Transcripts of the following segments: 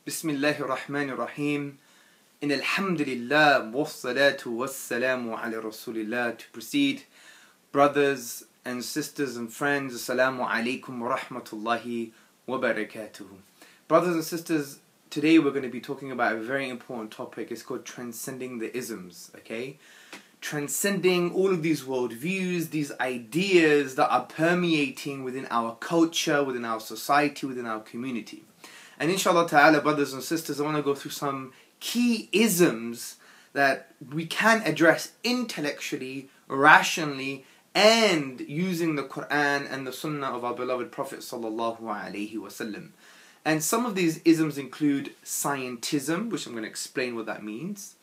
Bismillahir Rahmanir Rahim. In Alhamdulillah, wassalatu wassalamu ala Rasulillah. To proceed, brothers and sisters and friends, Assalamu alaikum wa rahmatullahi wa barakatuh. Brothers and sisters, today we're going to be talking about a very important topic. It's called transcending the isms, okay? Transcending all of these worldviews, these ideas that are permeating within our culture, within our society, within our community. And inshallah ta'ala, brothers and sisters, I want to go through some key isms that we can address intellectually, rationally, and using the Quran and the Sunnah of our beloved Prophet sallallahu alaihi wasallam. And some of these isms include scientism, which I'm going to explain what that means,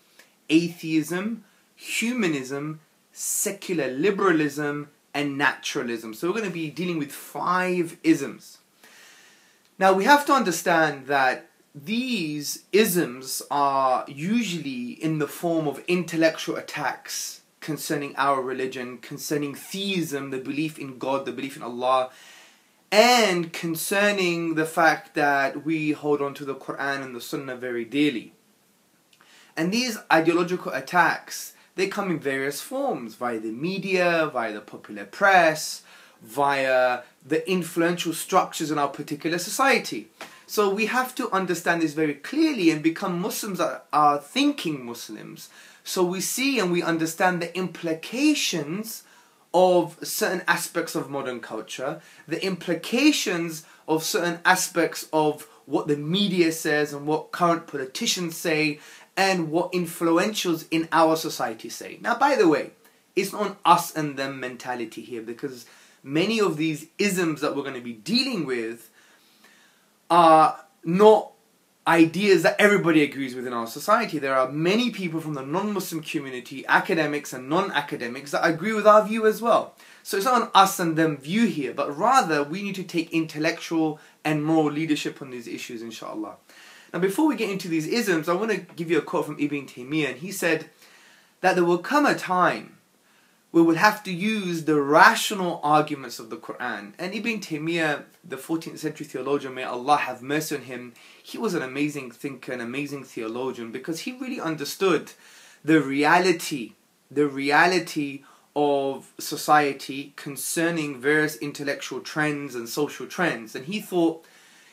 atheism, humanism, secular liberalism, and naturalism. So we're going to be dealing with 5 isms. Now we have to understand that these isms are usually in the form of intellectual attacks concerning our religion, concerning theism, the belief in God, the belief in Allah, and concerning the fact that we hold on to the Quran and the Sunnah very dearly. And these ideological attacks, they come in various forms, via the media, via the popular press, via the influential structures in our particular society. So we have to understand this very clearly and become Muslims that are thinking Muslims. So we see and we understand the implications of certain aspects of modern culture, the implications of certain aspects of what the media says and what current politicians say and what influentials in our society say. Now, by the way, it's not an us and them mentality here, because many of these isms that we're going to be dealing with are not ideas that everybody agrees with in our society. There are many people from the non-Muslim community, academics and non-academics, that agree with our view as well. So it's not an us and them view here, but rather we need to take intellectual and moral leadership on these issues, inshallah. Now before we get into these isms, I want to give you a quote from Ibn Taymiyyah, and he said that there will come a time we will have to use the rational arguments of the Quran. And Ibn Taymiyyah, the 14th century theologian, may Allah have mercy on him, he was an amazing thinker, an amazing theologian, because he really understood the reality of society concerning various intellectual trends and social trends. And he thought,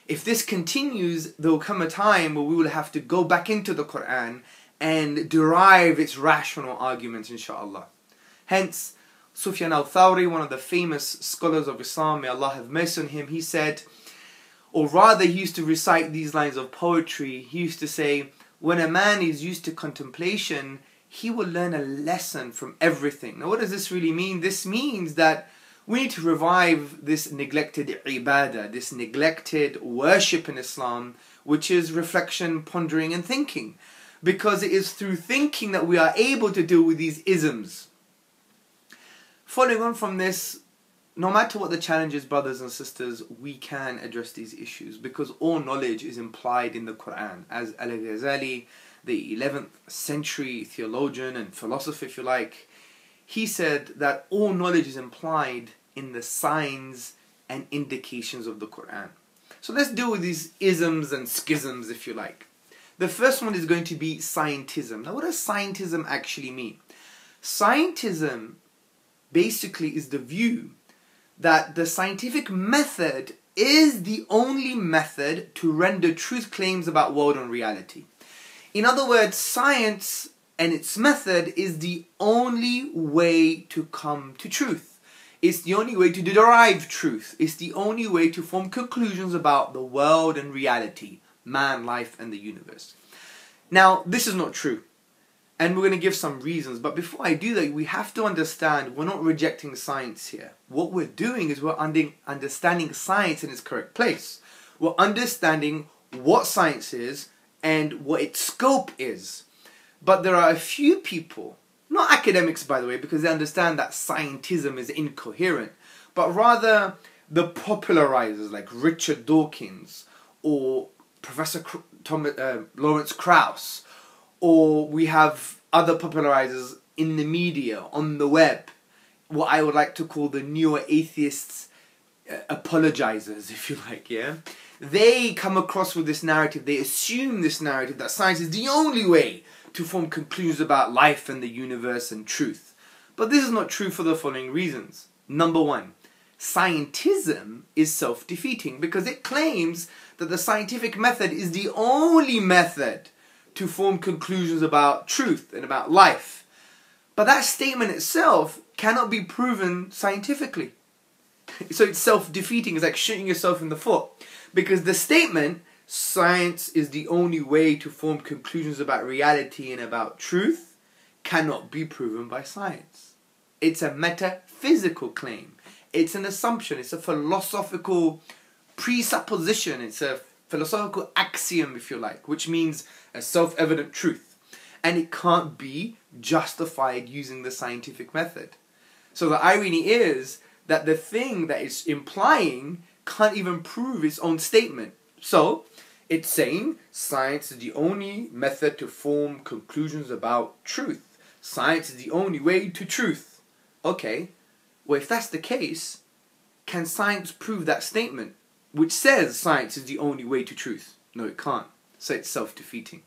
if this continues, there will come a time where we will have to go back into the Quran and derive its rational arguments, inshallah. Hence, Sufyan al-Thawri, one of the famous scholars of Islam, may Allah have mercy on him, he said, or rather he used to recite these lines of poetry. He used to say, when a man is used to contemplation, he will learn a lesson from everything. Now what does this really mean? This means that we need to revive this neglected ibadah, this neglected worship in Islam, which is reflection, pondering and thinking. Because it is through thinking that we are able to deal with these isms. Following on from this, no matter what the challenges, brothers and sisters, we can address these issues, because all knowledge is implied in the Quran. As Al-Ghazali, the 11th century theologian and philosopher, if you like, he said that all knowledge is implied in the signs and indications of the Quran. So let's deal with these isms and schisms, if you like. The first one is going to be scientism. Now what does scientism actually mean? Scientism basically is the view that the scientific method is the only method to render truth claims about world and reality. In other words, science and its method is the only way to come to truth. It's the only way to derive truth. It's the only way to form conclusions about the world and reality, man, life and the universe. Now, this is not true. And we're going to give some reasons. But before I do that, we have to understand we're not rejecting science here. What we're doing is we're understanding science in its correct place. We're understanding what science is and what its scope is. But there are a few people, not academics by the way, because they understand that scientism is incoherent, but rather the popularizers like Richard Dawkins or Professor Lawrence Krauss, or we have other popularizers in the media, on the web, what I would like to call the neo-atheists, apologizers, if you like, yeah? they come across with this narrative, they assume this narrative that science is the only way to form conclusions about life and the universe and truth. But this is not true for the following reasons. Number one, scientism is self-defeating because it claims that the scientific method is the only method to form conclusions about truth and about life. But that statement itself cannot be proven scientifically. So it's self-defeating. It's like shooting yourself in the foot. Because the statement, science is the only way to form conclusions about reality and about truth, cannot be proven by science. It's a metaphysical claim. It's an assumption. It's a philosophical presupposition. It's a philosophical axiom, if you like, which means a self-evident truth. And it can't be justified using the scientific method. So the irony is that the thing that it's implying can't even prove its own statement. So it's saying science is the only method to form conclusions about truth. Science is the only way to truth. Okay, well, if that's the case, can science prove that statement, which says science is the only way to truth? No, it can't. So it's self-defeating.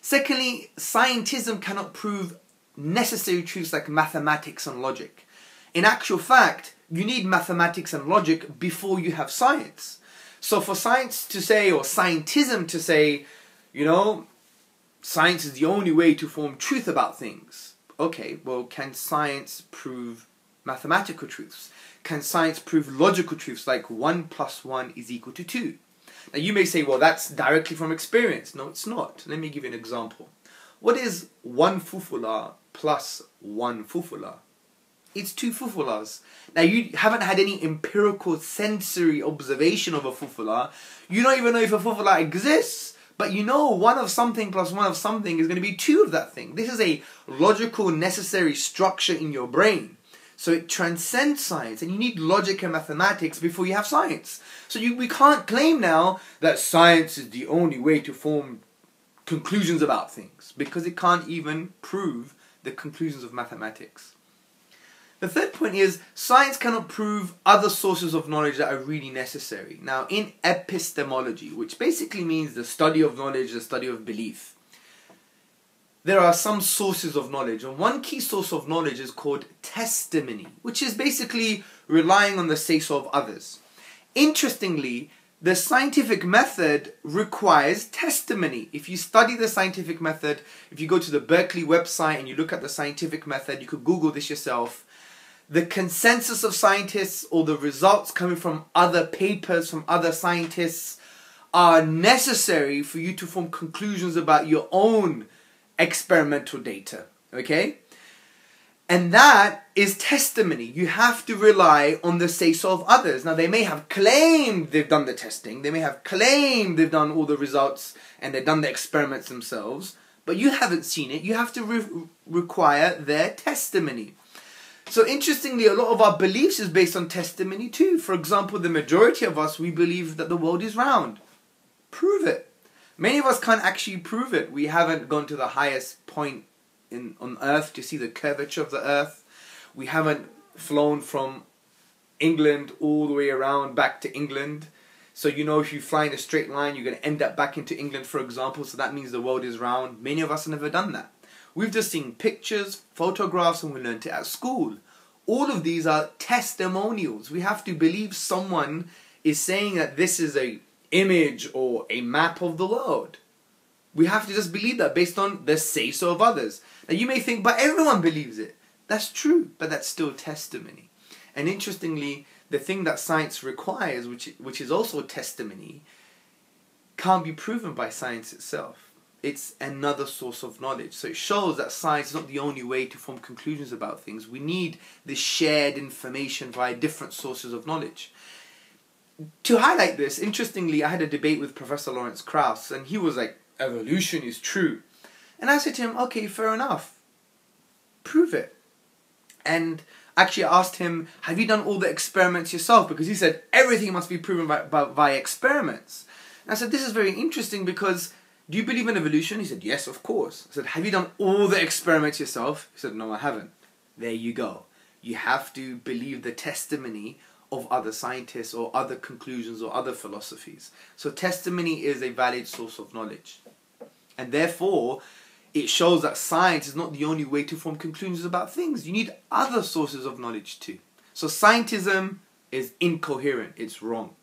Secondly, scientism cannot prove necessary truths like mathematics and logic. In actual fact, you need mathematics and logic before you have science. So for science to say, or scientism to say, you know, science is the only way to form truth about things. Okay, well, can science prove mathematical truths? Can science prove logical truths like 1 + 1 = 2? Now you may say, well, that's directly from experience. No, it's not. Let me give you an example. What is 1 fufula plus 1 fufula? It's 2 fufulas. Now you haven't had any empirical sensory observation of a fufula. You don't even know if a fufula exists. But you know 1 of something plus 1 of something is going to be 2 of that thing. This is a logical, necessary structure in your brain. So it transcends science, and you need logic and mathematics before you have science. So we can't claim now that science is the only way to form conclusions about things, because it can't even prove the conclusions of mathematics. The third point is science cannot prove other sources of knowledge that are really necessary. Now, in epistemology, which basically means the study of knowledge, the study of belief, there are some sources of knowledge, and one key source of knowledge is called testimony, which is basically relying on the say-so of others. Interestingly, the scientific method requires testimony. If you study the scientific method, if you go to the Berkeley website and you look at the scientific method, you could Google this yourself. The consensus of scientists or the results coming from other papers from other scientists are necessary for you to form conclusions about your own experimental data, okay? And that is testimony. You have to rely on the say-so of others. Now, they may have claimed they've done the testing, they may have claimed they've done all the results and they've done the experiments themselves, but you haven't seen it. You have to require their testimony. So interestingly, a lot of our beliefs is based on testimony too. For example, the majority of us, we believe that the world is round. Prove it. Many of us can't actually prove it. We haven't gone to the highest point on Earth to see the curvature of the Earth. We haven't flown from England all the way around back to England. So you know if you fly in a straight line, you're going to end up back into England, for example. So that means the world is round. Many of us have never done that. We've just seen pictures, photographs, and we learned it at school. All of these are testimonials. We have to believe someone is saying that this is an image or a map of the world. We have to just believe that based on the say-so of others. Now you may think, but everyone believes it. That's true, but that's still testimony. And interestingly, the thing that science requires, which is also testimony, can't be proven by science itself. It's another source of knowledge. So it shows that science is not the only way to form conclusions about things. We need this shared information via different sources of knowledge. To highlight this, interestingly, I had a debate with Professor Lawrence Krauss, and he was like, evolution is true. And I said to him, okay, fair enough. Prove it. And actually I asked him, have you done all the experiments yourself? Because he said, everything must be proven by experiments. And I said, this is very interesting because, do you believe in evolution? He said, yes, of course. I said, have you done all the experiments yourself? He said, no, I haven't. There you go. You have to believe the testimony of other scientists or other conclusions or other philosophies. So testimony is a valid source of knowledge. And therefore, it shows that science is not the only way to form conclusions about things. You need other sources of knowledge too. So scientism is incoherent. It's wrong.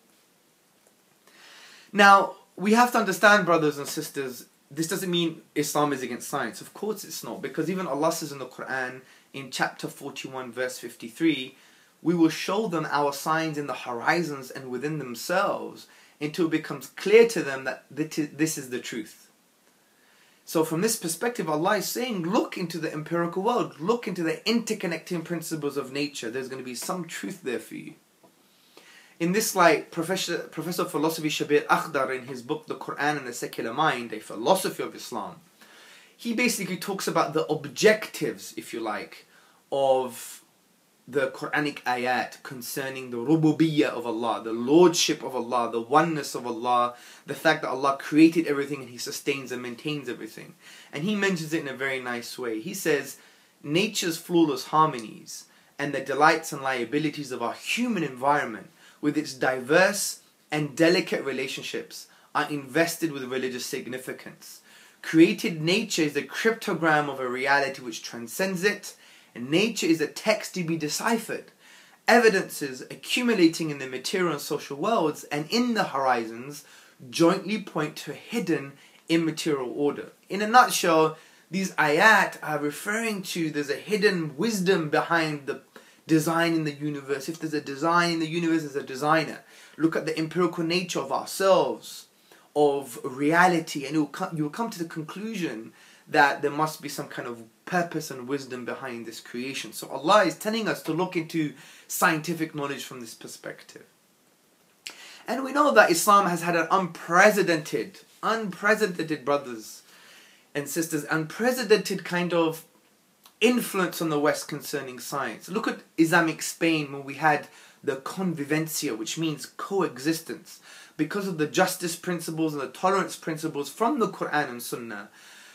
Now, we have to understand, brothers and sisters, this doesn't mean Islam is against science. Of course it's not. Because even Allah says in the Quran, in chapter 41, verse 53, we will show them our signs in the horizons and within themselves until it becomes clear to them that this is the truth. So from this perspective, Allah is saying, look into the empirical world. Look into the interconnecting principles of nature. There's going to be some truth there for you. In this light, Professor of Philosophy Shabir Akhdar, in his book The Quran and the Secular Mind, a philosophy of Islam, he basically talks about the objectives, if you like, of the Quranic ayat concerning the rububiyyah of Allah, the lordship of Allah, the oneness of Allah, the fact that Allah created everything and He sustains and maintains everything. And he mentions it in a very nice way. He says, nature's flawless harmonies and the delights and liabilities of our human environment with its diverse and delicate relationships are invested with religious significance. Created nature is the cryptogram of a reality which transcends it, and nature is a text to be deciphered. Evidences accumulating in the material and social worlds and in the horizons jointly point to a hidden immaterial order. In a nutshell, these ayat are referring to there's a hidden wisdom behind the design in the universe. If there's a design in the universe, there's a designer. Look at the empirical nature of ourselves, of reality, and you'll come to the conclusion that there must be some kind of purpose and wisdom behind this creation. So Allah is telling us to look into scientific knowledge from this perspective. And we know that Islam has had an unprecedented brothers and sisters, unprecedented kind of influence on the West concerning science. Look at Islamic Spain, when we had the convivencia, which means coexistence. Because of the justice principles and the tolerance principles from the Quran and Sunnah,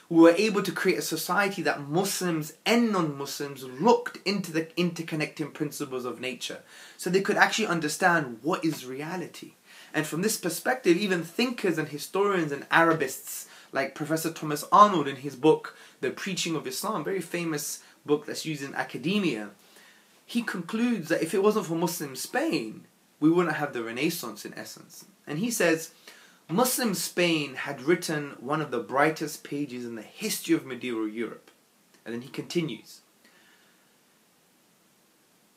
we were able to create a society that Muslims and non-Muslims looked into the interconnecting principles of nature. So they could actually understand what is reality. And from this perspective, even thinkers and historians and Arabists, like Professor Thomas Arnold in his book, The Preaching of Islam, very famous book that's used in academia, he concludes that if it wasn't for Muslim Spain, we wouldn't have the Renaissance in essence. And he says, Muslim Spain had written one of the brightest pages in the history of medieval Europe. And then he continues,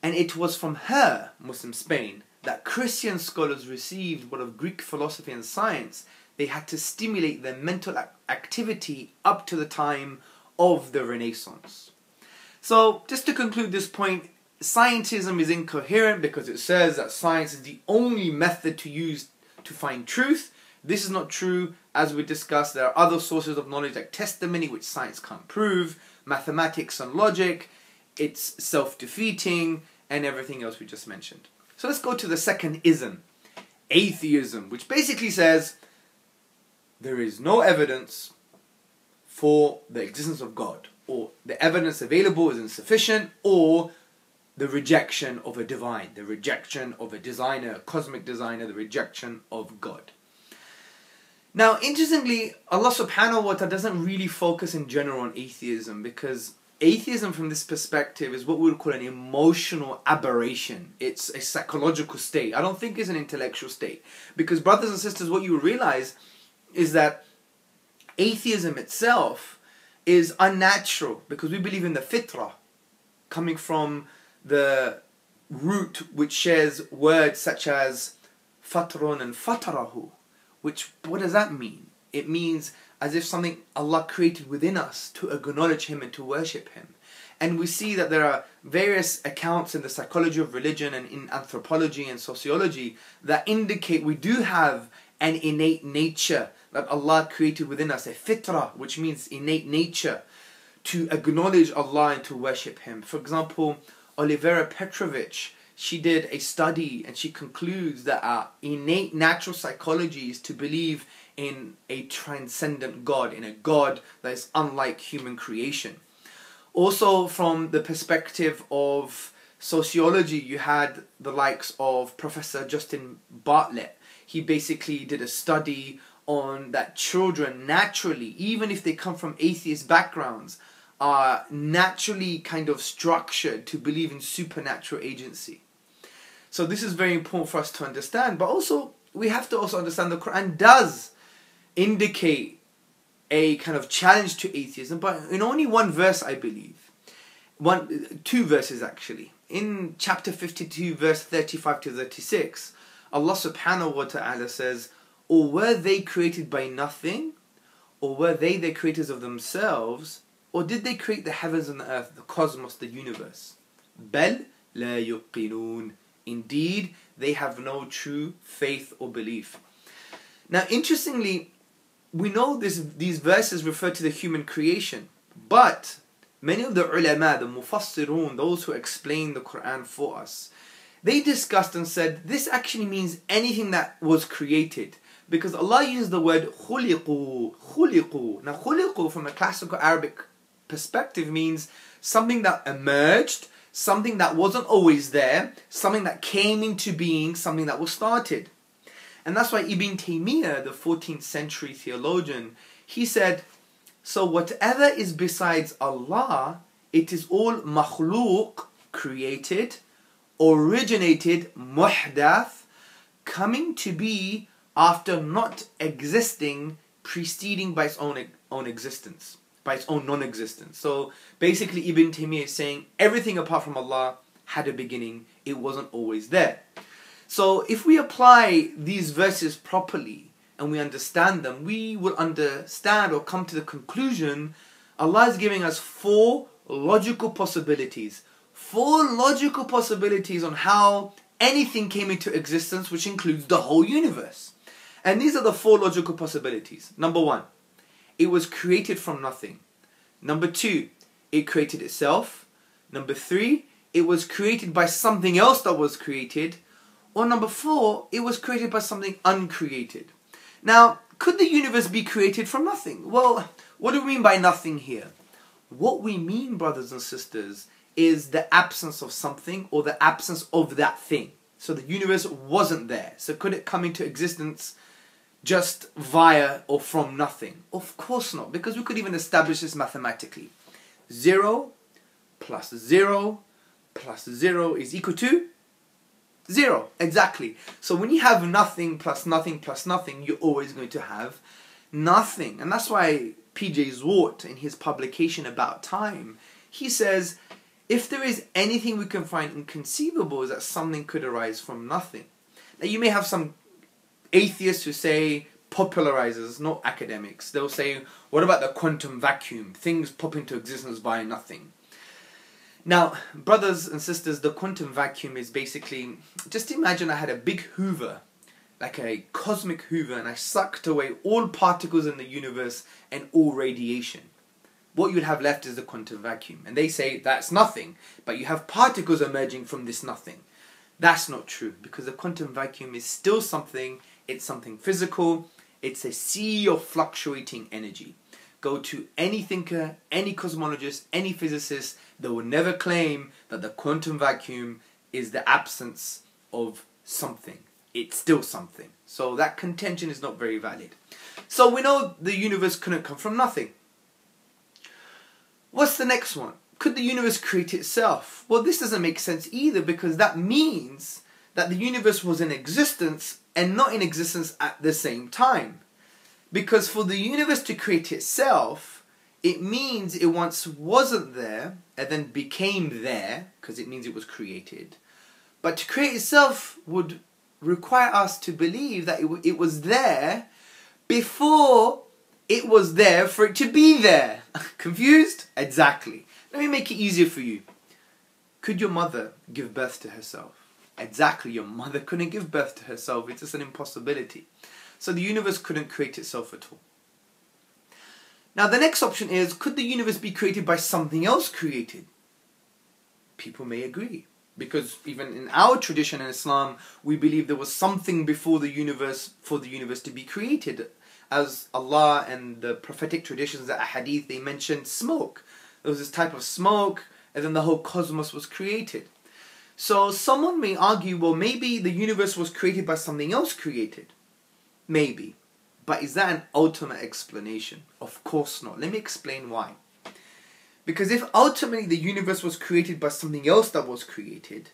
and it was from her, Muslim Spain, that Christian scholars received what of Greek philosophy and science they had to stimulate their mental activity up to the time of the Renaissance. So, just to conclude this point, scientism is incoherent because it says that science is the only method to use to find truth. This is not true. As we discussed, there are other sources of knowledge like testimony, which science can't prove, mathematics and logic, it's self-defeating, and everything else we just mentioned. So let's go to the second ism, atheism, which basically says there is no evidence for the existence of God, or the evidence available is insufficient, or the rejection of a divine, the rejection of a designer, a cosmic designer, the rejection of God. Now, interestingly, Allah subhanahu wa ta'ala doesn't really focus in general on atheism, because atheism from this perspective is what we would call an emotional aberration. It's a psychological state. I don't think it's an intellectual state. Because brothers and sisters, what you realize is that atheism itself is unnatural, because we believe in the fitrah, coming from the root which shares words such as fatrun and fatarahu. What does that mean? It means as if something Allah created within us to acknowledge Him and to worship Him. And we see that there are various accounts in the psychology of religion and in anthropology and sociology that indicate we do have an innate nature that Allah created within us, a fitrah, which means innate nature, to acknowledge Allah and to worship Him. For example, Olivera Petrovich, she did a study and she concludes that our innate natural psychology is to believe in a transcendent God, in a God that is unlike human creation. Also from the perspective of sociology, you had the likes of Professor Justin Bartlett. He basically did a study on that children naturally, even if they come from atheist backgrounds, are naturally kind of structured to believe in supernatural agency. So this is very important for us to understand, but also we have to also understand the Quran does indicate a kind of challenge to atheism, but in only one verse, I believe. Two verses actually. In chapter 52, verse 35 to 36, Allah subhanahu wa ta'ala says, or were they created by nothing? Or were they the creators of themselves? Or did they create the heavens and the earth, the cosmos, the universe? بَلْ لَا يُقِنُونَ. Indeed, they have no true faith or belief. Now, interestingly, we know these verses refer to the human creation, but many of the ulama, the mufassirun, those who explain the Quran for us, they discussed and said this actually means anything that was created, because Allah used the word khuliqu, khuliqu. Now, khuliqu from a classical Arabic perspective means something that emerged, something that wasn't always there, something that came into being, something that was started. And that's why Ibn Taymiyyah, the 14th century theologian, he said, so whatever is besides Allah, it is all makhluq, created, originated, muhdath, coming to be after not existing, preceding by its own existence, by its own non-existence. So basically Ibn Taymiyyah is saying everything apart from Allah had a beginning, it wasn't always there. So if we apply these verses properly and we understand them, we will understand or come to the conclusion Allah is giving us four logical possibilities. Four logical possibilities on how anything came into existence, which includes the whole universe. And these are the four logical possibilities. Number one, it was created from nothing. Number two, it created itself. Number three, it was created by something else that was created. Or number four, it was created by something uncreated. Now, could the universe be created from nothing? Well, what do we mean by nothing here? What we mean, brothers and sisters, is the absence of something or the absence of that thing. So the universe wasn't there. So could it come into existence just via or from nothing? Of course not, because we could even establish this mathematically. 0 plus 0 plus 0 is equal to 0. Exactly. So when you have nothing plus nothing plus nothing, you're always going to have nothing. And that's why P.J. Zwart, in his publication About Time, he says, if there is anything we can find inconceivable, is that something could arise from nothing. Now you may have some atheists who say, popularizers, not academics, they'll say, what about the quantum vacuum? Things pop into existence by nothing. Now, brothers and sisters, the quantum vacuum is basically, just imagine I had a big hoover, like a cosmic hoover, and I sucked away all particles in the universe and all radiation. What you'd have left is the quantum vacuum. And they say that's nothing, but you have particles emerging from this nothing. That's not true, because the quantum vacuum is still something. It's something physical. It's a sea of fluctuating energy. Go to any thinker, any cosmologist, any physicist, they will never claim that the quantum vacuum is the absence of something. It's still something. So that contention is not very valid. So we know the universe couldn't come from nothing. What's the next one? Could the universe create itself? Well, this doesn't make sense either, because that means that the universe was in existence and not in existence at the same time. Because for the universe to create itself, it means it once wasn't there and then became there, because it means it was created. But to create itself would require us to believe that it was there before it was there for it to be there. Confused? Exactly. Let me make it easier for you. Could your mother give birth to herself? Exactly, your mother couldn't give birth to herself. It's just an impossibility. So the universe couldn't create itself at all. Now the next option is, could the universe be created by something else created? People may agree. Because even in our tradition in Islam, we believe there was something before the universe for the universe to be created. As Allah and the prophetic traditions, the ahadith, they mentioned smoke. There was this type of smoke, and then the whole cosmos was created. So someone may argue, well, maybe the universe was created by something else created. Maybe. But is that an ultimate explanation? Of course not. Let me explain why. Because if ultimately the universe was created by something else that was created,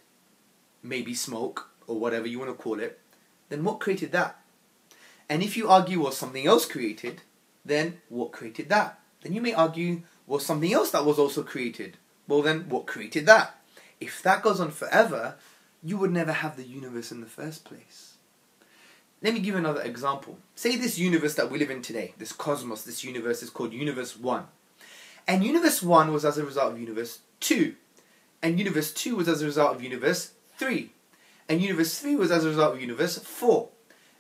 maybe smoke or whatever you want to call it, then what created that? And if you argue, well, something else created, then what created that? Then you may argue, well, something else that was also created. Well, then what created that? If that goes on forever, you would never have the universe in the first place. Let me give you another example. Say this universe that we live in today, this cosmos, this universe is called Universe 1. And Universe 1 was as a result of Universe 2. And Universe 2 was as a result of Universe 3. And Universe 3 was as a result of Universe 4.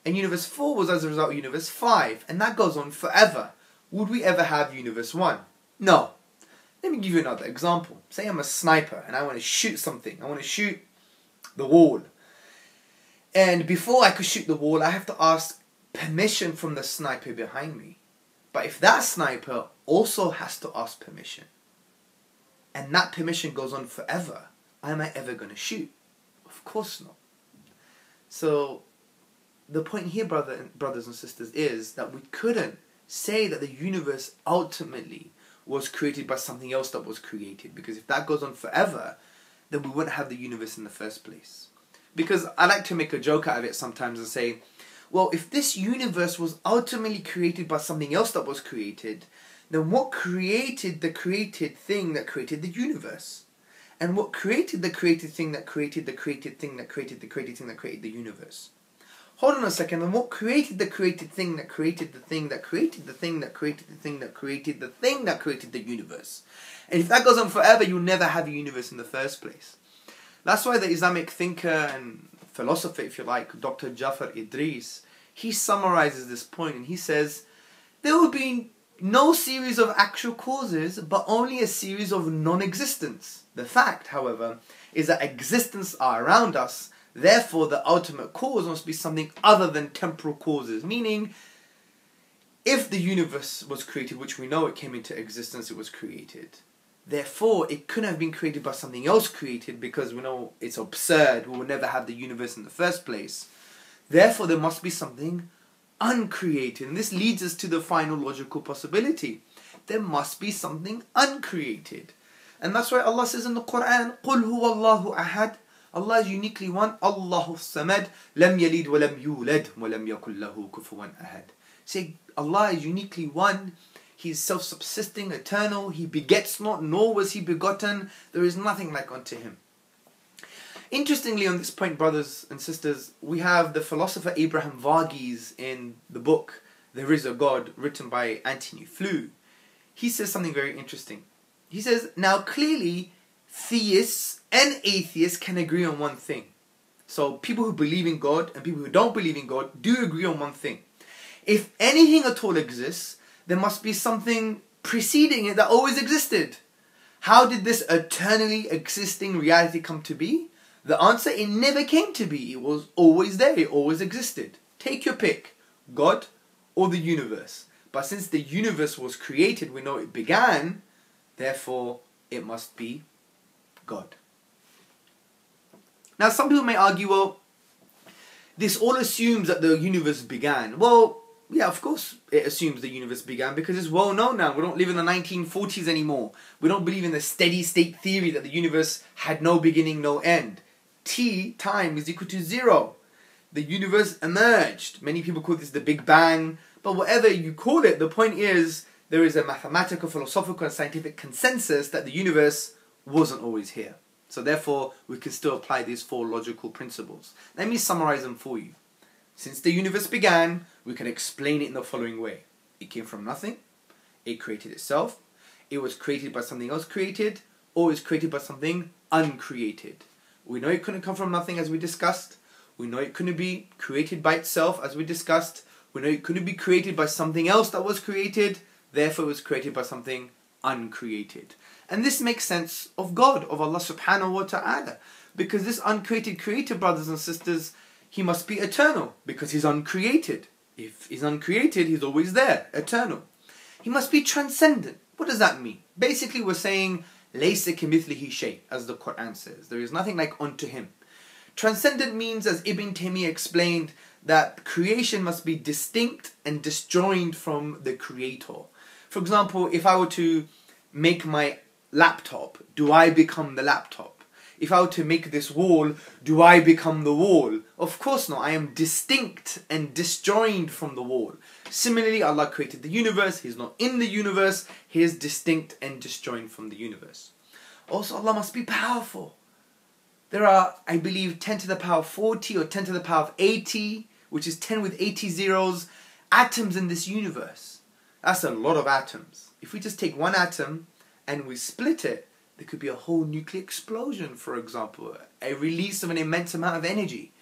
And Universe 4 was as a result of Universe 5. And that goes on forever. Would we ever have Universe 1? No. Let me give you another example. Say I'm a sniper and I want to shoot something. I want to shoot the wall. And before I could shoot the wall, I have to ask permission from the sniper behind me. But if that sniper also has to ask permission, and that permission goes on forever, am I ever going to shoot? Of course not. So the point here, brothers and sisters, is that we couldn't say that the universe ultimately was created by something else that was created. Because if that goes on forever, then we wouldn't have the universe in the first place. Because I like to make a joke out of it sometimes and say, well, if this universe was ultimately created by something else that was created, then what created the created thing that created the universe? And what created the created thing that created the created thing that created the created thing that created the universe? Hold on a second, and what created the created thing that created the thing that created the thing that created the thing that created the thing that created the universe? And if that goes on forever, you'll never have a universe in the first place. That's why the Islamic thinker and philosopher, if you like, Dr. Jafar Idris, he summarizes this point and he says, there will be no series of actual causes, but only a series of non-existence. The fact, however, is that existence are around us. Therefore, the ultimate cause must be something other than temporal causes. Meaning, if the universe was created, which we know it came into existence, it was created. Therefore, it couldn't have been created by something else created, because we know it's absurd. We will never have the universe in the first place. Therefore, there must be something uncreated. And this leads us to the final logical possibility. There must be something uncreated. And that's why Allah says in the Quran, قُلْ هُوَ اللَّهُ أَحَدٌ. Allah is uniquely one. Allahu Samad. Lam yalid wa lam yulad wa lam yakul lahu kufuwan ahad. Say, Allah is uniquely one. He is self-subsisting, eternal. He begets not, nor was he begotten. There is nothing like unto him. Interestingly, on this point, brothers and sisters, we have the philosopher Abraham Varghese in the book There Is a God, written by Antony Flew. He says something very interesting. He says, now clearly, theists and atheists can agree on one thing. So people who believe in God and people who don't believe in God do agree on one thing. If anything at all exists, there must be something preceding it that always existed. How did this eternally existing reality come to be? The answer, it never came to be. It was always there. It always existed. Take your pick. God or the universe. But since the universe was created, we know it began. Therefore, it must be God. Now, some people may argue, well, this all assumes that the universe began. Well, yeah, of course it assumes the universe began, because it's well known now. We don't live in the 1940s anymore. We don't believe in the steady state theory that the universe had no beginning, no end. Time is equal to 0. The universe emerged. Many people call this the Big Bang. But whatever you call it, the point is there is a mathematical, philosophical and scientific consensus that the universe wasn't always here. So therefore, we can still apply these 4 logical principles. Let me summarize them for you. Since the universe began, we can explain it in the following way. It came from nothing. It created itself. It was created by something else created, or it was created by something uncreated. We know it couldn't come from nothing, as we discussed. We know it couldn't be created by itself, as we discussed. We know it couldn't be created by something else that was created. Therefore, it was created by something uncreated. And this makes sense of God, of Allah subhanahu wa ta'ala. Because this uncreated creator, brothers and sisters, he must be eternal, because he's uncreated. If he's uncreated, he's always there, eternal. He must be transcendent. What does that mean? Basically, we're saying لَيْسَ كَمِثْلِهِ شَيْءٍ, as the Quran says. There is nothing like unto him. Transcendent means, as Ibn Taymiyyah explained, that creation must be distinct and disjoined from the creator. For example, if I were to make my laptop, do I become the laptop? If I were to make this wall, do I become the wall? Of course not. I am distinct and disjoined from the wall. Similarly, Allah created the universe. He's not in the universe. He is distinct and disjoined from the universe. Also, Allah must be powerful. There are, I believe, 10 to the power 40 or 10 to the power 80, which is 10 with 80 zeros, atoms in this universe. That's a lot of atoms. If we just take one atom and we split it, there could be a whole nuclear explosion, for example, a release of an immense amount of energy.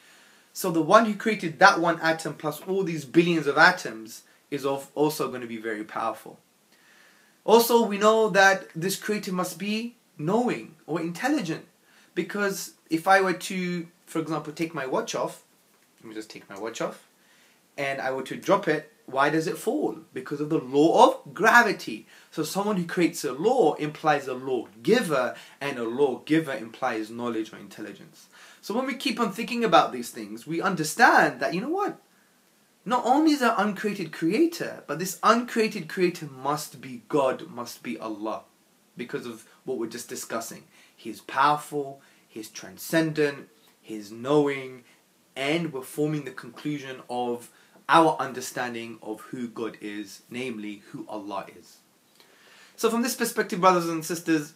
So the one who created that one atom plus all these billions of atoms is also going to be very powerful. Also, we know that this creator must be knowing or intelligent. Because if I were to, for example, take my watch off, let me just take my watch off, and I were to drop it, why does it fall? Because of the law of gravity. So someone who creates a law implies a lawgiver, and a lawgiver implies knowledge or intelligence. So when we keep on thinking about these things, we understand that, you know what? Not only is there an uncreated creator, but this uncreated creator must be God, must be Allah. Because of what we're just discussing. He is powerful, he is transcendent, he is knowing, and we're forming the conclusion of our understanding of who God is, namely who Allah is. So from this perspective, brothers and sisters,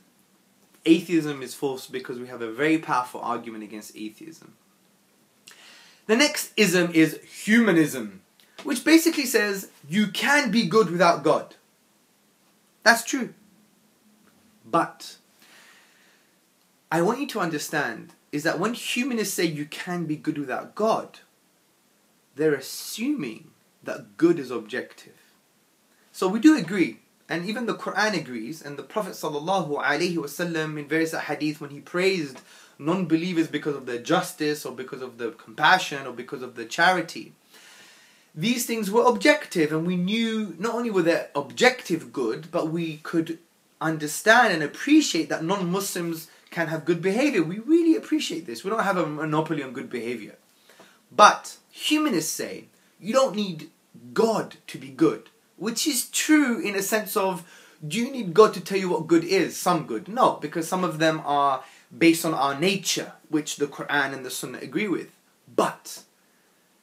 atheism is false because we have a very powerful argument against atheism. The next ism is humanism, which basically says you can be good without God. That's true. But I want you to understand is that when humanists say you can be good without God, they're assuming that good is objective. So we do agree, and even the Quran agrees, and the Prophet ﷺ in various hadith, when he praised non-believers because of their justice or because of the compassion or because of the charity, these things were objective, and we knew not only were they objective good, but we could understand and appreciate that non-Muslims can have good behavior. We really appreciate this. We don't have a monopoly on good behavior. But humanists say you don't need God to be good, which is true in a sense of, do you need God to tell you what good is? Some good. No, because some of them are based on our nature, which the Quran and the Sunnah agree with. But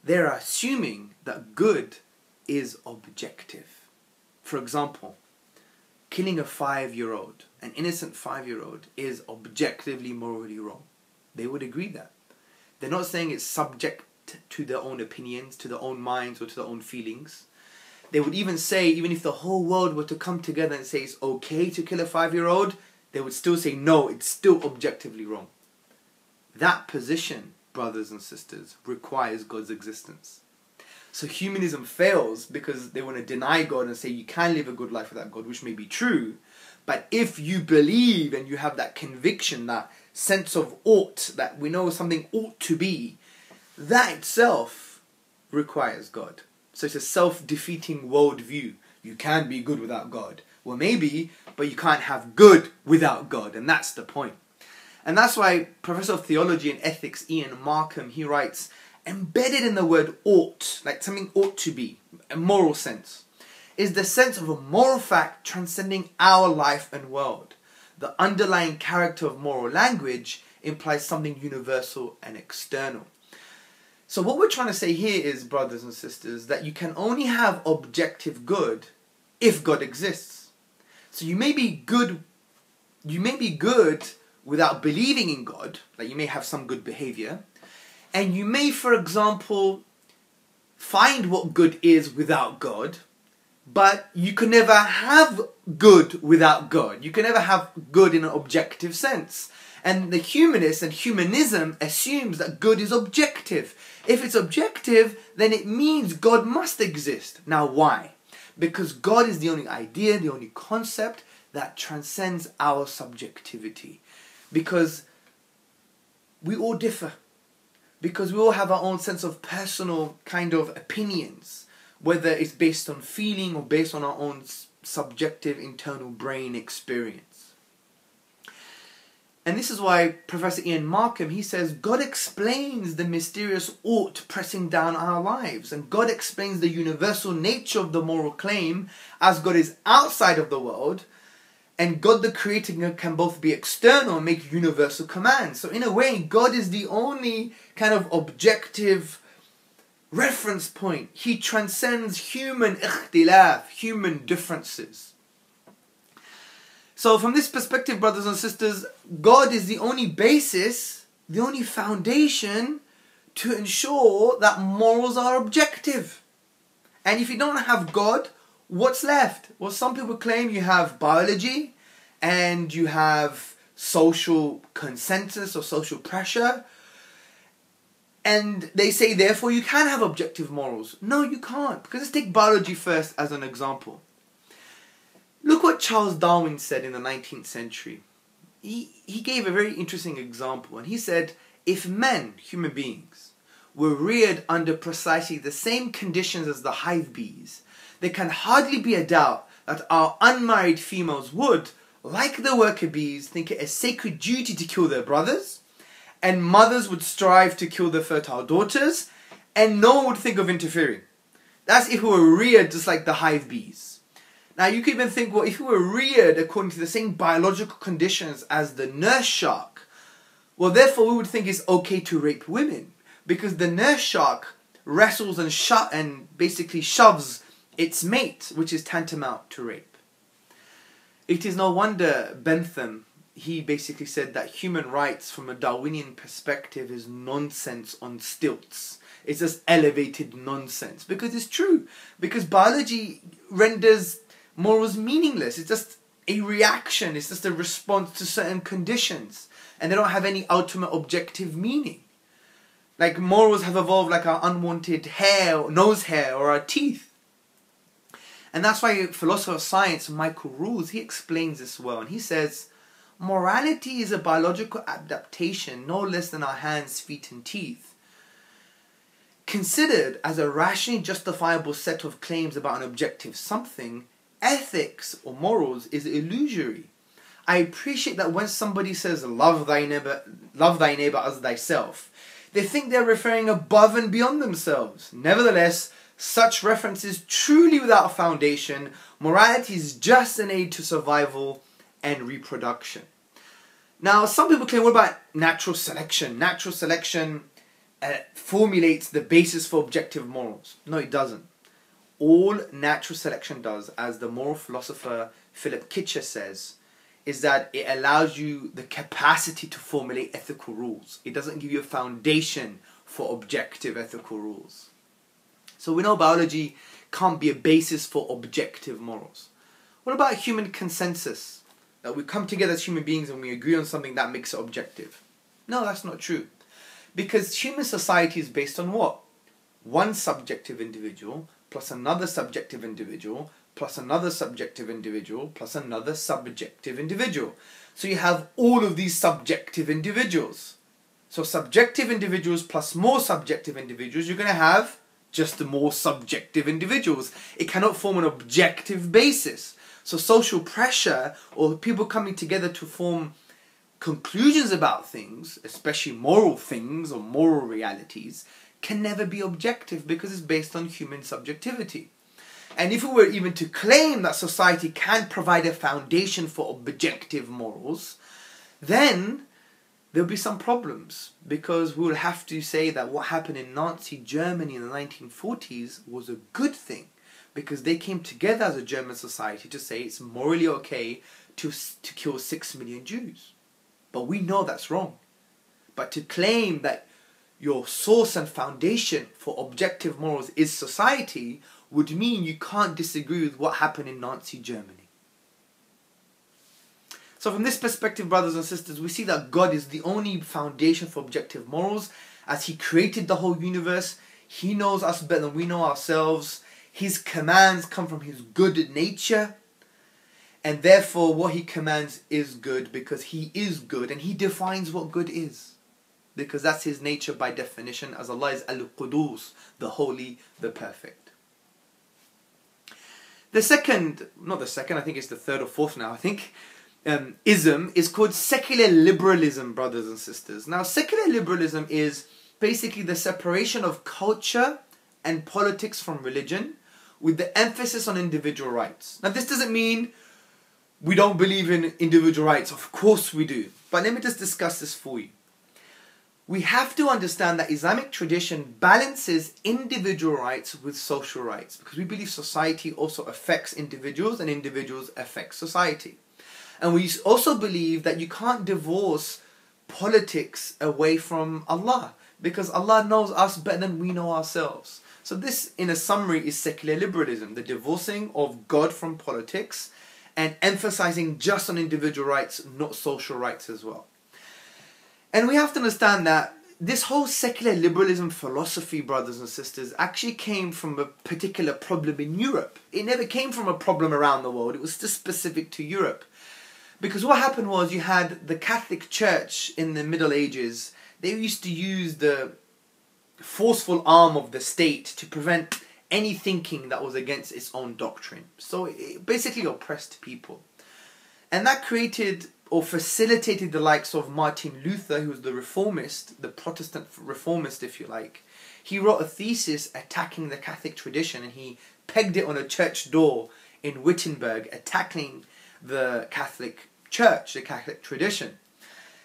they're assuming that good is objective. For example, killing a 5-year-old, an innocent 5-year-old, is objectively morally wrong. They would agree that. They're not saying it's subject to their own opinions, to their own minds, or to their own feelings. They would even say, even if the whole world were to come together and say it's okay to kill a 5-year-old, they would still say no, it's still objectively wrong. That position, brothers and sisters, requires God's existence. So humanism fails because they want to deny God and say you can live a good life without God, which may be true. But if you believe and you have that conviction, that sense of ought, that we know something ought to be, that itself requires God. So it's a self-defeating worldview. You can be good without God. Well, maybe, but you can't have good without God. And that's the point. And that's why Professor of Theology and Ethics Ian Markham, he writes, embedded in the word ought, like something ought to be, a moral sense, is the sense of a moral fact transcending our life and world. The underlying character of moral language implies something universal and external. So what we're trying to say here is, brothers and sisters, that you can only have objective good if God exists. So you may be good without believing in God, like you may have some good behavior, and you may, for example, find what good is without God, but you can never have good without God. You can never have good in an objective sense. And the humanist and humanism assumes that good is objective. If it's objective, then it means God must exist. Now why? Because God is the only idea, the only concept that transcends our subjectivity. Because we all differ. Because we all have our own sense of personal kind of opinions, whether it's based on feeling or based on our own subjective internal brain experience. And this is why Professor Ian Markham, he says, God explains the mysterious ought pressing down our lives. And God explains the universal nature of the moral claim as God is outside of the world. And God the Creator can both be external and make universal commands. So in a way, God is the only kind of objective reference point. He transcends human ikhtilaf, human differences. So from this perspective, brothers and sisters, God is the only basis, the only foundation to ensure that morals are objective. And if you don't have God, what's left? Well, some people claim you have biology and you have social consensus or social pressure. And they say, therefore, you can have objective morals. No, you can't. Because let's take biology first as an example. Look what Charles Darwin said in the 19th century. He gave a very interesting example. And he said, if men, human beings, were reared under precisely the same conditions as the hive bees, there can hardly be a doubt that our unmarried females would, like the worker bees, think it a sacred duty to kill their brothers, and mothers would strive to kill their fertile daughters, and no one would think of interfering. That's if we were reared just like the hive bees. Now you could even think, well, if we were reared according to the same biological conditions as the nurse shark, well, therefore we would think it's okay to rape women, because the nurse shark wrestles and basically shoves its mate, which is tantamount to rape. It is no wonder Bentham, he basically said that human rights from a Darwinian perspective is nonsense on stilts. It's just elevated nonsense. Because it's true. Because biology renders morals meaningless. It's just a reaction. It's just a response to certain conditions. And they don't have any ultimate objective meaning. Like morals have evolved like our unwanted hair, nose hair, or our teeth. And that's why philosopher of science Michael Rules, he explains this well. And he says, morality is a biological adaptation no less than our hands, feet and teeth. Considered as a rationally justifiable set of claims about an objective something, ethics or morals is illusory. I appreciate that when somebody says love thy neighbor as thyself, they think they're referring above and beyond themselves. Nevertheless, such reference is truly without foundation. Morality is just an aid to survival and reproduction. Now, some people claim, what about natural selection? Natural selection formulates the basis for objective morals. No, it doesn't. All natural selection does, as the moral philosopher Philip Kitcher says, is that it allows you the capacity to formulate ethical rules. It doesn't give you a foundation for objective ethical rules. So we know biology can't be a basis for objective morals. What about human consensus? That we come together as human beings and we agree on something that makes it objective. No, that's not true. Because human society is based on what? One subjective individual plus another subjective individual plus another subjective individual plus another subjective individual. So you have all of these subjective individuals. So subjective individuals plus more subjective individuals, you're going to have just more subjective individuals. It cannot form an objective basis. So social pressure or people coming together to form conclusions about things, especially moral things or moral realities, can never be objective because it's based on human subjectivity. And if we were even to claim that society can provide a foundation for objective morals, then there'll be some problems, because we will have to say that what happened in Nazi Germany in the 1940s was a good thing, because they came together as a German society to say it's morally okay to kill 6 million Jews. But we know that's wrong. But to claim that your source and foundation for objective morals is society would mean you can't disagree with what happened in Nazi Germany. So from this perspective, brothers and sisters, we see that God is the only foundation for objective morals. As He created the whole universe, He knows us better than we know ourselves. His commands come from His good nature. And therefore, what He commands is good because He is good. And He defines what good is, because that's His nature by definition, as Allah is Al-Qudus, the holy, the perfect. I think it's the third or fourth now, ism is called secular liberalism, brothers and sisters. Now, secular liberalism is basically the separation of culture and politics from religion, with the emphasis on individual rights. Now, this doesn't mean we don't believe in individual rights. Of course we do. But let me just discuss this for you. We have to understand that Islamic tradition balances individual rights with social rights, because we believe society also affects individuals and individuals affect society. And we also believe that you can't divorce politics away from Allah, because Allah knows us better than we know ourselves. So this, in a summary, is secular liberalism, the divorcing of God from politics and emphasizing just on individual rights, not social rights as well. And we have to understand that this whole secular liberalism philosophy, brothers and sisters, actually came from a particular problem in Europe. It never came from a problem around the world. It was just specific to Europe. Because what happened was, you had the Catholic Church in the Middle Ages. They used to use the forceful arm of the state to prevent any thinking that was against its own doctrine. So it basically oppressed people. And that created or facilitated the likes of Martin Luther, who was the reformist, the Protestant reformist, if you like. He wrote a thesis attacking the Catholic tradition, and he pegged it on a church door in Wittenberg, attacking the Catholic Church, the Catholic tradition.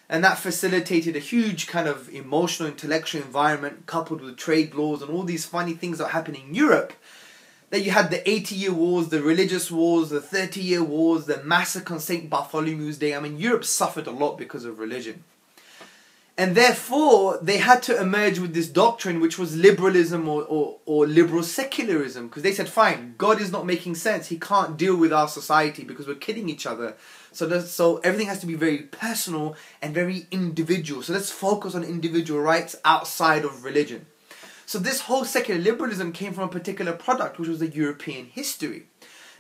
And that facilitated a huge kind of emotional, intellectual environment, coupled with trade laws and all these funny things that are happening in Europe. That you had the 80-year wars, the religious wars, the 30-year wars, the massacre on St. Bartholomew's Day. I mean, Europe suffered a lot because of religion. And therefore, they had to emerge with this doctrine, which was liberalism or liberal secularism. Because they said, fine, God is not making sense. He can't deal with our society because we're killing each other. So everything has to be very personal and very individual. So let's focus on individual rights outside of religion. So this whole secular liberalism came from a particular product, which was the European history.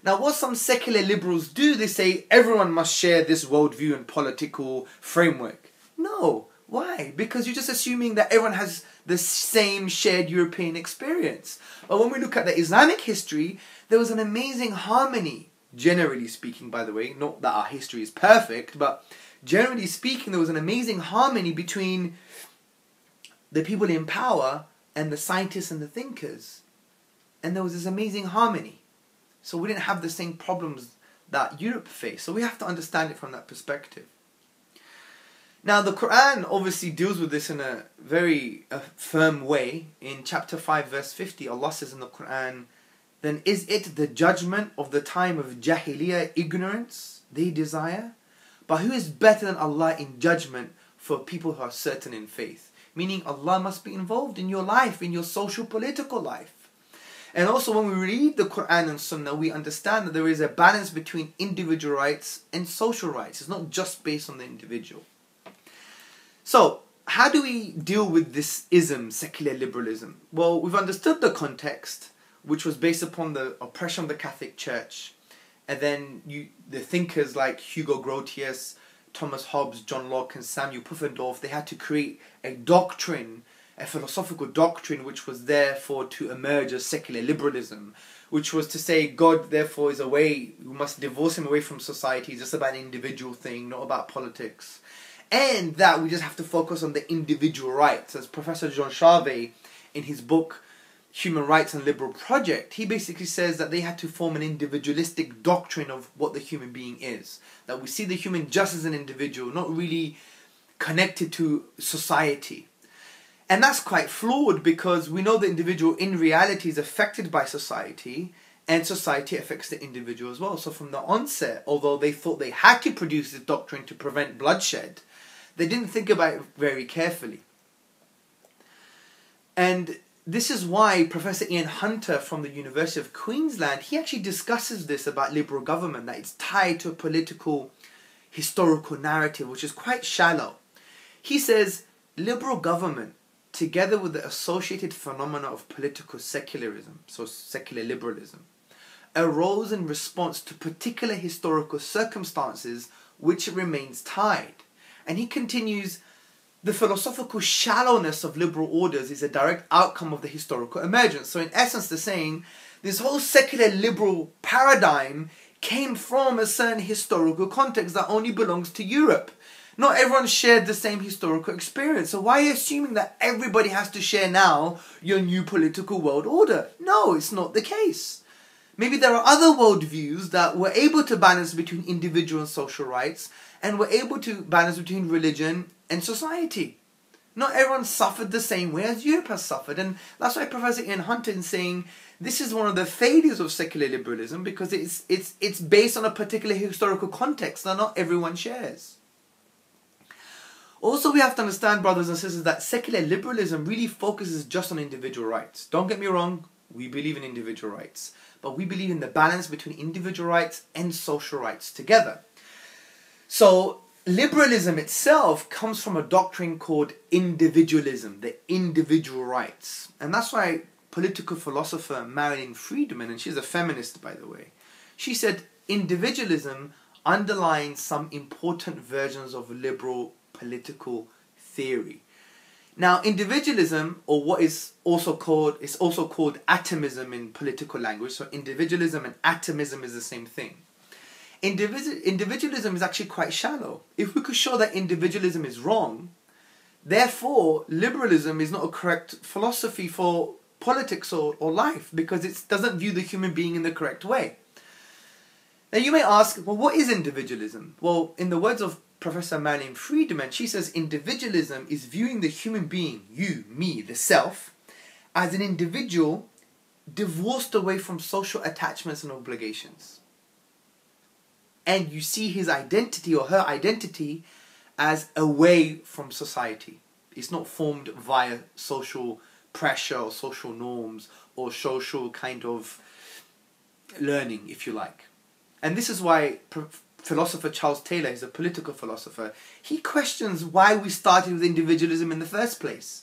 Now, what some secular liberals do, they say everyone must share this worldview and political framework. No. Why? Because you're just assuming that everyone has the same shared European experience. But when we look at the Islamic history, there was an amazing harmony, generally speaking, by the way. Not that our history is perfect, but generally speaking, there was an amazing harmony between the people in power and the scientists and the thinkers. And there was this amazing harmony. So we didn't have the same problems that Europe faced. So we have to understand it from that perspective. Now, the Quran obviously deals with this in a very firm way. In chapter 5, verse 50, Allah says in the Quran, "Then is it the judgment of the time of Jahiliyyah ignorance they desire? But who is better than Allah in judgment for people who are certain in faith?" Meaning Allah must be involved in your life, in your social political life. And also when we read the Quran and Sunnah, we understand that there is a balance between individual rights and social rights. It's not just based on the individual. So, how do we deal with this ism, secular liberalism? Well, we've understood the context, which was based upon the oppression of the Catholic Church. And then the thinkers like Hugo Grotius, Thomas Hobbes, John Locke and Samuel Pufendorf, they had to create a doctrine, a philosophical doctrine, which was therefore to emerge as secular liberalism, which was to say God therefore is away, we must divorce him away from society, it's just about an individual thing, not about politics. And that we just have to focus on the individual rights. As Professor Jean Charvet, in his book Human Rights and Liberal Project, he basically says that they had to form an individualistic doctrine of what the human being is. That we see the human just as an individual, not really connected to society. And that's quite flawed, because we know the individual in reality is affected by society, and society affects the individual as well. So from the onset, although they thought they had to produce this doctrine to prevent bloodshed, they didn't think about it very carefully. And this is why Professor Ian Hunter from the University of Queensland, he actually discusses this about liberal government, that it's tied to a political, historical narrative, which is quite shallow. He says, liberal government, together with the associated phenomena of political secularism, so secular liberalism, arose in response to particular historical circumstances which remains tied. And he continues, the philosophical shallowness of liberal orders is a direct outcome of the historical emergence. So in essence, they're saying this whole secular liberal paradigm came from a certain historical context that only belongs to Europe. Not everyone shared the same historical experience. So why are you assuming that everybody has to share now your new political world order? No, it's not the case. Maybe there are other worldviews that were able to balance between individual and social rights, and were able to balance between religion and society. Not everyone suffered the same way as Europe has suffered. And that's why Professor Ian Hunter is saying this is one of the failures of secular liberalism, because it's based on a particular historical context that not everyone shares. Also, we have to understand, brothers and sisters, that secular liberalism really focuses just on individual rights. Don't get me wrong, we believe in individual rights, but we believe in the balance between individual rights and social rights together. So, liberalism itself comes from a doctrine called individualism, the individual rights. And that's why political philosopher Marilyn Friedman, and she's a feminist by the way, she said individualism underlines some important versions of liberal political theory. Now, individualism, or what is also called atomism in political language, so individualism and atomism is the same thing. Individualism is actually quite shallow. If we could show that individualism is wrong, therefore liberalism is not a correct philosophy for politics or life, because it doesn't view the human being in the correct way. Now you may ask, well, what is individualism? Well, in the words of Professor Marilyn Friedman, she says individualism is viewing the human being, you, me, the self, as an individual divorced away from social attachments and obligations. And you see his identity or her identity as away from society. It's not formed via social pressure or social norms or social kind of learning, if you like. And this is why philosopher Charles Taylor, he's a political philosopher, he questions why we started with individualism in the first place.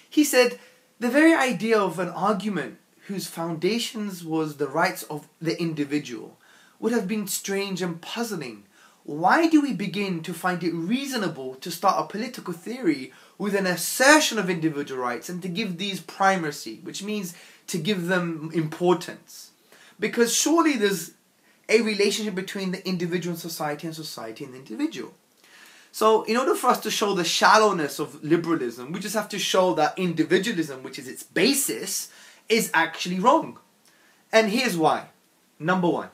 He said, the very idea of an argument whose foundations was the rights of the individual would have been strange and puzzling. Why do we begin to find it reasonable to start a political theory with an assertion of individual rights and to give these primacy, which means to give them importance? Because surely there's a relationship between the individual and society and the individual. So in order for us to show the shallowness of liberalism, we just have to show that individualism, which is its basis, is actually wrong. And here's why. Number one,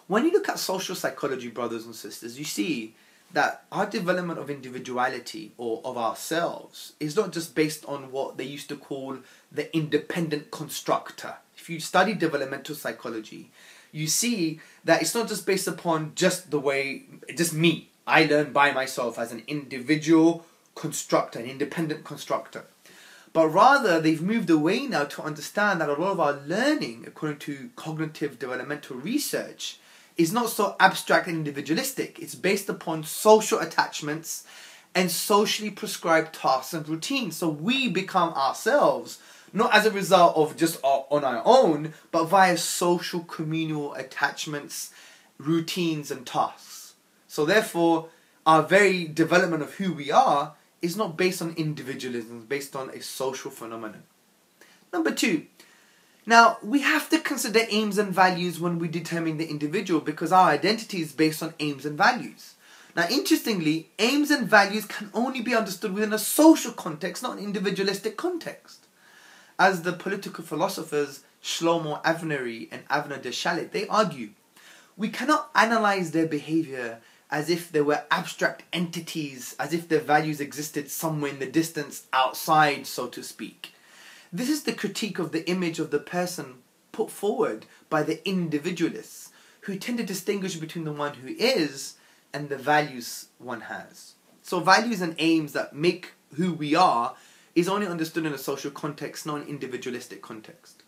when you look at social psychology, brothers and sisters, you see that our development of individuality or of ourselves is not just based on what they used to call the independent constructor. If you study developmental psychology, you see that it's not just based upon just the way, just me. I learn by myself as an individual constructor, an independent constructor. But rather, they've moved away now to understand that a lot of our learning, according to cognitive developmental research, is not so abstract and individualistic. It's based upon social attachments and socially prescribed tasks and routines. So we become ourselves, not as a result of just on our own, but via social communal attachments, routines and tasks. So therefore, our very development of who we are is not based on individualism, it's based on a social phenomenon. Number two, now we have to consider aims and values when we determine the individual, because our identity is based on aims and values. Now interestingly, aims and values can only be understood within a social context, not an individualistic context. As the political philosophers Shlomo Avneri and Avner de Shalit, they argue, we cannot analyze their behavior as if they were abstract entities, as if their values existed somewhere in the distance outside, so to speak. This is the critique of the image of the person put forward by the individualists, who tend to distinguish between the one who is and the values one has. So values and aims that make who we are is only understood in a social context, not an individualistic context.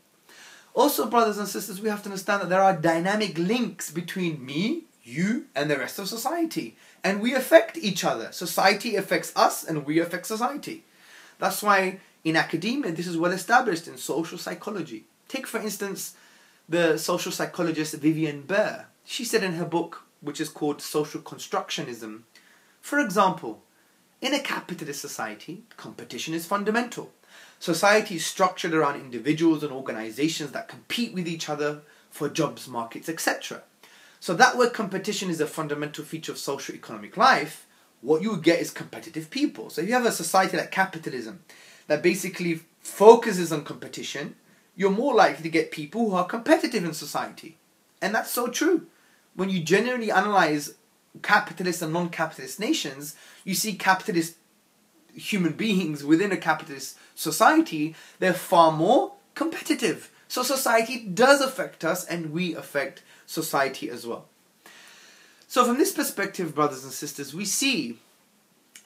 Also, brothers and sisters, we have to understand that there are dynamic links between me, you, and the rest of society. And we affect each other. Society affects us and we affect society. That's why in academia, this is well established in social psychology. Take, for instance, the social psychologist Vivian Burr. She said in her book, which is called Social Constructionism, for example, in a capitalist society, competition is fundamental. Society is structured around individuals and organizations that compete with each other for jobs, markets, etc. So that where competition is a fundamental feature of socio-economic life, what you get is competitive people. So if you have a society like capitalism that basically focuses on competition, you're more likely to get people who are competitive in society. And that's so true. When you generally analyze capitalist and non-capitalist nations, you see capitalist human beings within a capitalist society, they're far more competitive. So society does affect us, and we affect society as well. So from this perspective, brothers and sisters, we see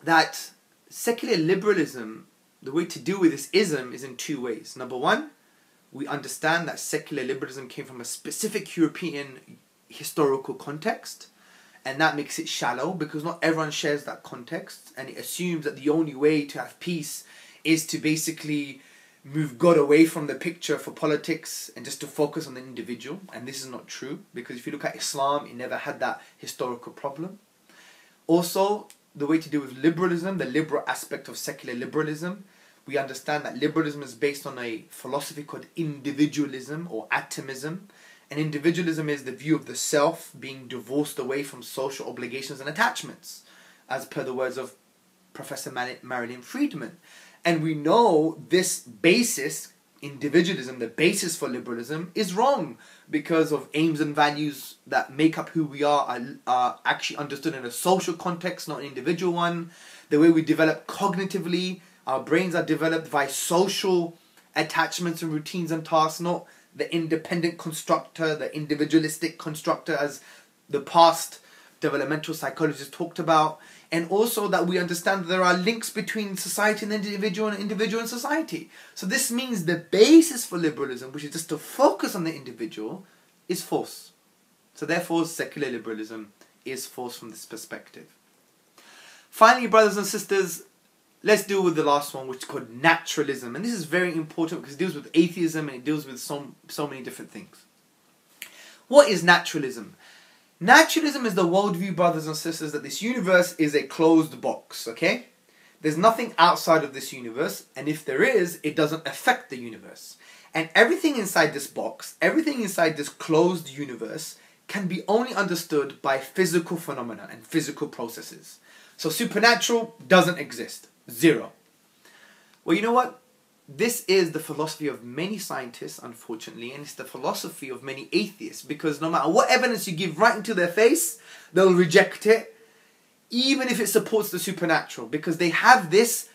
that secular liberalism, the way to deal with this ism is in two ways. Number one, we understand that secular liberalism came from a specific European historical context, and that makes it shallow because not everyone shares that context, and it assumes that the only way to have peace is to basically move God away from the picture for politics and just to focus on the individual. And this is not true, because if you look at Islam, it never had that historical problem. Also, the way to deal with liberalism, the liberal aspect of secular liberalism, we understand that liberalism is based on a philosophy called individualism or atomism. And individualism is the view of the self being divorced away from social obligations and attachments, as per the words of Professor Marilyn Friedman. And we know this basis, individualism, the basis for liberalism, is wrong because of aims and values that make up who we are actually understood in a social context, not an individual one. The way we develop cognitively, our brains are developed by social attachments and routines and tasks, not the independent constructor, the individualistic constructor, as the past developmental psychologists talked about. And also that we understand that there are links between society and individual and society. So this means the basis for liberalism, which is just to focus on the individual, is false. So therefore, secular liberalism is false from this perspective. Finally, brothers and sisters, let's deal with the last one, which is called naturalism. And this is very important because it deals with atheism and it deals with so many different things. What is naturalism? Naturalism is the worldview, brothers and sisters, that this universe is a closed box, okay? There's nothing outside of this universe, and if there is, it doesn't affect the universe. And everything inside this box, everything inside this closed universe, can be only understood by physical phenomena and physical processes. So supernatural doesn't exist. Zero. Well, you know what? This is the philosophy of many scientists, unfortunately, and it's the philosophy of many atheists, because no matter what evidence you give right into their face, they'll reject it, even if it supports the supernatural, because they have this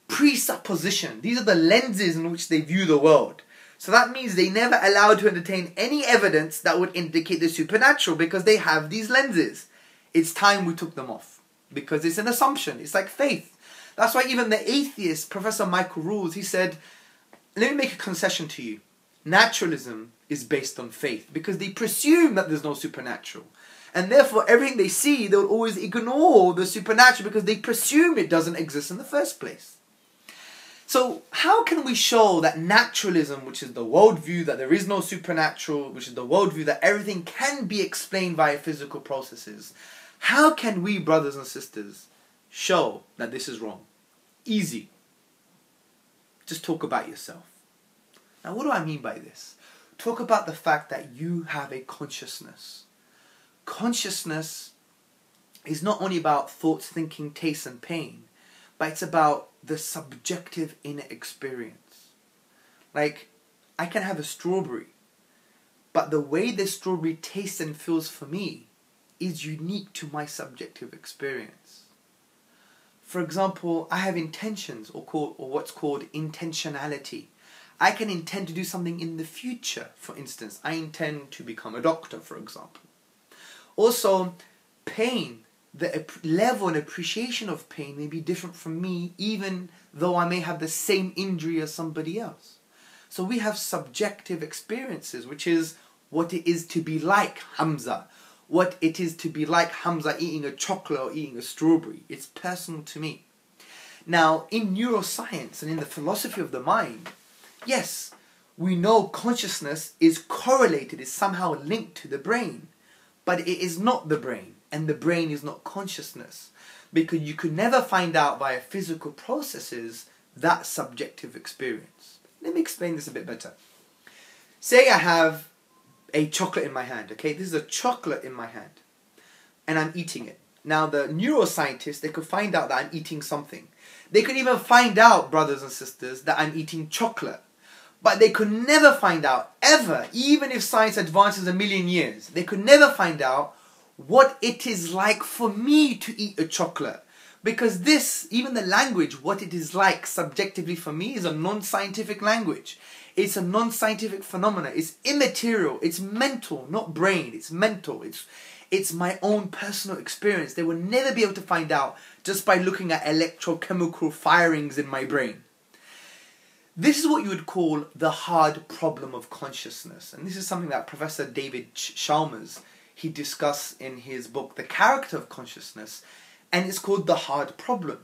presupposition. These are the lenses in which they view the world. So that means they never allow to entertain any evidence that would indicate the supernatural, because they have these lenses. It's time we took them off, because it's an assumption. It's like faith. That's why even the atheist, Professor Michael Rules, he said, let me make a concession to you. Naturalism is based on faith because they presume that there's no supernatural. And therefore, everything they see, they'll always ignore the supernatural because they presume it doesn't exist in the first place. So how can we show that naturalism, which is the worldview that there is no supernatural, which is the worldview that everything can be explained via physical processes, how can we, brothers and sisters, show that this is wrong? Easy. Just talk about yourself. Now, what do I mean by this? Talk about the fact that you have a consciousness. Consciousness is not only about thoughts, thinking, taste and pain, but it's about the subjective inner experience. Like, I can have a strawberry, but the way the strawberry tastes and feels for me is unique to my subjective experience. For example, I have intentions, or what's called intentionality. I can intend to do something in the future. For instance, I intend to become a doctor, for example. Also, pain, the level and appreciation of pain may be different from me, even though I may have the same injury as somebody else. So we have subjective experiences, which is what it is to be like Hamza. What it is to be like Hamza eating a chocolate or eating a strawberry. It's personal to me. Now, in neuroscience and in the philosophy of the mind, yes, we know consciousness is correlated, is somehow linked to the brain. But it is not the brain, and the brain is not consciousness. Because you could never find out via physical processes that subjective experience. Let me explain this a bit better. Say I have a chocolate in my hand, okay? This is a chocolate in my hand, and I'm eating it. Now, the neuroscientists, they could find out that I'm eating something. They could even find out, brothers and sisters, that I'm eating chocolate. But they could never find out, ever, even if science advances a million years, they could never find out what it is like for me to eat a chocolate. Because this, even the language, what it is like subjectively for me, is a non-scientific language. It's a non-scientific phenomena. It's immaterial. It's mental, not brain. It's mental. It's my own personal experience. They will never be able to find out just by looking at electrochemical firings in my brain. This is what you would call the hard problem of consciousness. And this is something that Professor David Chalmers, he discussed in his book, The Character of Consciousness. And it's called the hard problem,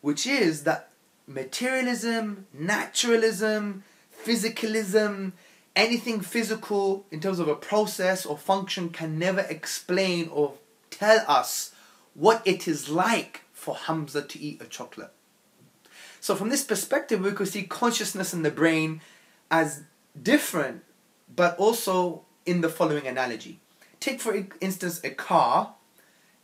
which is that materialism, naturalism, physicalism, anything physical in terms of a process or function can never explain or tell us what it is like for Hamza to eat a chocolate. So from this perspective, we could see consciousness in the brain as different, but also in the following analogy. Take, for instance, a car